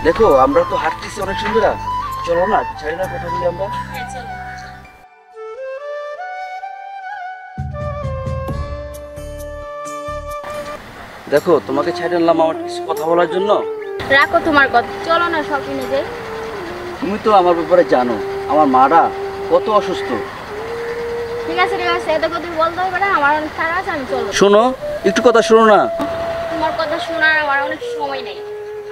দেখো আমরা তো হাঁটতেছি অনেক সুন্দর, চলো না ছাড়ি না কথা বলি আমরা। দেখো তোমাকে ছেড়ে নিলাম আমার কিছু কথা বলার জন্য। রাখো তোমার কথা, চলো না শপিং এ যাই। তুমি তো আমার ব্যাপারে জানো আমার মারা কত অসুস্থ। ঠিক আছে এত কথা বলতে হবে না, আমার অনেক তাড়া আছে, আমি চলো। শোনো একটু কথা শোনো না। তোমার কথা শোনার আমার অনেক সময় নেই,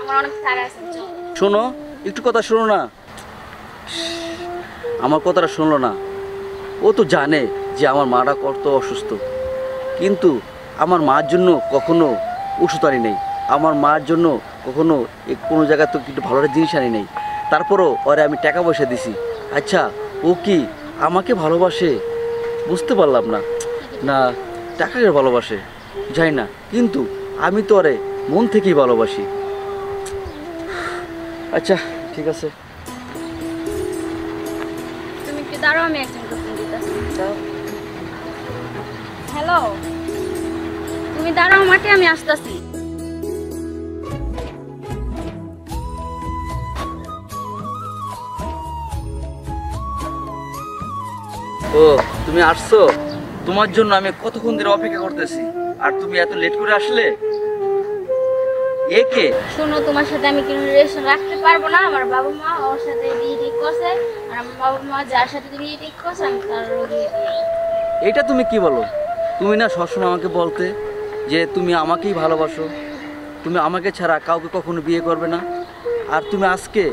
আমার অনেক তাড়া আছে, চলো। শোনো একটু কথা শোনো না। আমার কথাটা শুনলো না। ও তো জানে যে আমার মাটা কত অসুস্থ, কিন্তু আমার মার জন্য কখনো ওষুধ আনি নেই, আমার মার জন্য কখনো কোনো জায়গায় তো একটু ভালো জিনিস আনি নেই। তারপরও ওরে আমি টাকা পয়সা দিছি। আচ্ছা ও কি আমাকে ভালোবাসে? বুঝতে পারলাম না। না টাকাকে ভালোবাসে যাই না, কিন্তু আমি তো ওরে মন থেকেই ভালোবাসি। আচ্ছা ঠিক আছে, তুমি একটু দাঁড়াও, আমি একজনকে ফোন দিতেছি। হ্যালো, তুমি দাঁড়াও মাঠে, আমি আসতেছি। ও তুমি আসছো? তোমার জন্য আমি কতক্ষণ ধরে অপেক্ষা করতেছি, আর তুমি এত লেট করে আসলে। একে শোনো, তোমার সাথে আমি কোনো রিলেশন রাখতে পারবো না। আমার বাবা মা ওর সাথে বিয়ে ঠিক করছে, আর আমার বাবা মা যার সাথে বিয়ে ঠিক করছে আমি তার বিয়ে দিই। এটা তুমি কি বলো? তুমি না সবসময় আমাকে বলতে যে তুমি আমাকেই ভালোবাসো, তুমি আমাকে ছাড়া কাউকে কখনো বিয়ে করবে না, আর তুমি আজকে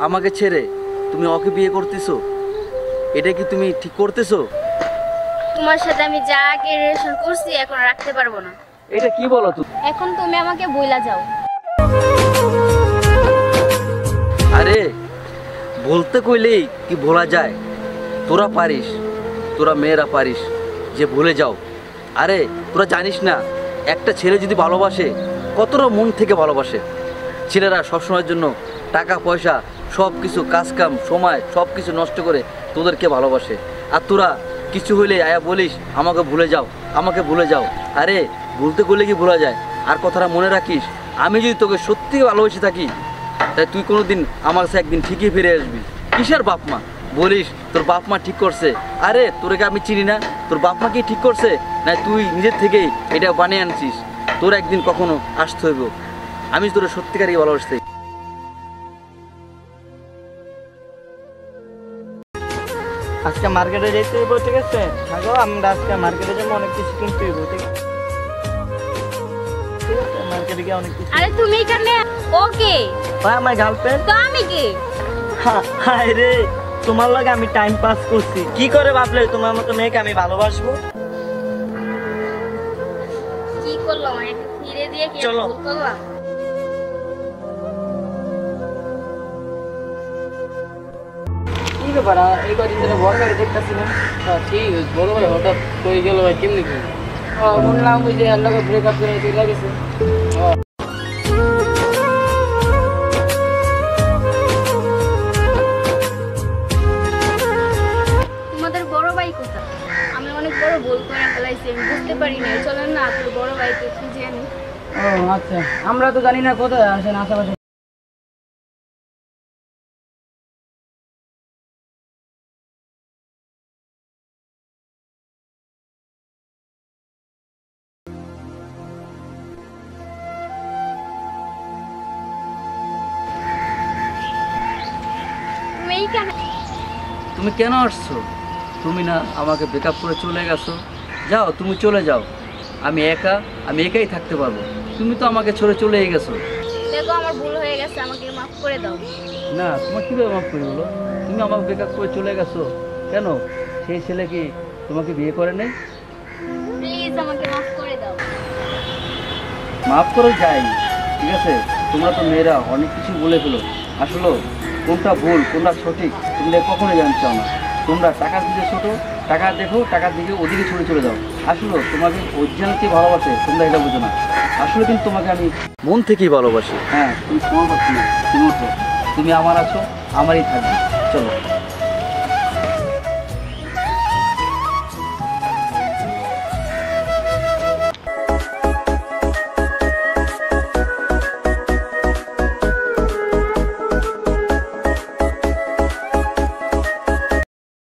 আমাকে ছেড়ে তুমি ওকে বিয়ে করতেছো। এটা কি তুমি ঠিক করতেছো? তোমার সাথে আমি যা আগে রিলেশন করছি এখন রাখতে পারবো না। এটা কি বলো তুমি? এখন তুমি আমাকে বইলা যাও। আরে বলতে কইলেই কি ভোলা যায়? তোরা পারিস, তোরা মেয়েরা পারিস যে ভুলে যাও। আরে তোরা জানিস না একটা ছেলে যদি ভালোবাসে কতটা মন থেকে ভালোবাসে। ছেলেরা সবসময়ের জন্য টাকা পয়সা সব কিছু কাজকাম সময় সব কিছু নষ্ট করে তোদেরকে ভালোবাসে, আর তোরা কিছু হইলে আয়া বলিস আমাকে ভুলে যাও, আমাকে ভুলে যাও। আরে ভুলতে করলে কি ভোলা যায়? আর কথাটা মনে রাখিস, আমি যদি তোকে সত্যি ভালোবেসে থাকি তাই তুই কোনো দিন আমার কাছে একদিন ঠিকই ফিরে আসবি। কিসের বাপ মা বলিস তোর বাপ মা ঠিক করছে? আরে তোরকে আমি চিনি না, তোর বাপ মা কি ঠিক করছে? না তুই নিজের থেকেই এটা বানিয়ে আনছিস? তোর একদিন কখনো আসতে হইব। আমি তোর সত্যিকারই ভালোবাসতে। আজকে মার্কেটে যেতে হইব, ঠিক আছে? থাকো, আমরা আজকে মার্কেটে যাবো, অনেক কিছু কিনতে হইব, ঠিক আছে? ঠিক আছে, মার্কেটে গিয়ে অনেক কিছু। আরে তুমি এখানে? ওকে ভাই আমার গার্লফ্রেন্ড। তো আমি কি? হাই রে, তোমার লগে আমি টাইম পাস করছি। কি করে ভাবলে তোমার মতো মেয়েকে আমি ভালোবাসবো? কি করলাম একটু ফিরে দিয়ে কি চলো। ভুল করলাম? কি ব্যাপার এই কদিন ধরে বড় ভাই দেখতেছি না? ঠিক বড় ভাই হঠাৎ কই গেল ভাই, কেমনি কি? শুনলাম ওই যে আল্লাহকে ব্রেকআপ করে চলে গেছে। তোমাদের বড় ভাই কোথায়? আমি অনেক বড় ভুল করে ফেলাইছি, আমি বুঝতে পারি না। চলেন না তোর বড় ভাইকে খুঁজে আনি। ও আচ্ছা, আমরা তো জানি না কোথায় আসেন আশেপাশে। তুমি এইখানে? তুমি কেন আসছো? তুমি না আমাকে ব্রেকআপ করে চলে গেছো। যাও তুমি চলে যাও, আমি একাই থাকতে পারবো। তুমি তো আমাকে ছেড়ে চলেই গেছো। দেখো আমার ভুল হয়ে গেছে, আমাকে মাফ করে দাও। না তোমার কীভাবে মাফ করি বলো? তুমি আমাকে ব্রেকআপ করে চলে গেছো কেন? সেই ছেলে কি তোমাকে বিয়ে করে নাই? প্লিজ আমাকে মাফ করে দাও। মাফ করে যাই, ঠিক আছে? তোমরা তো মেয়েরা অনেক কিছু বলে ফেলো, আসলে কোনটা ভুল কোনটা সঠিক তোমরা কখনোই জানতে চাও না। তোমরা টাকার দিকে ছোটো, টাকা দেখো, টাকার দিকে ওদিকে ছুটে চলে যাও। আসলে তোমাকে অরিজিনালকে ভালোবাসে তোমরা এটা বুঝো না। আসলে কিন্তু তোমাকে আমি মন থেকেই ভালোবাসি। হ্যাঁ তুমি তোমার পাচ্ছি না, তুমি আমার আছো, আমারই থাকবে। চলো।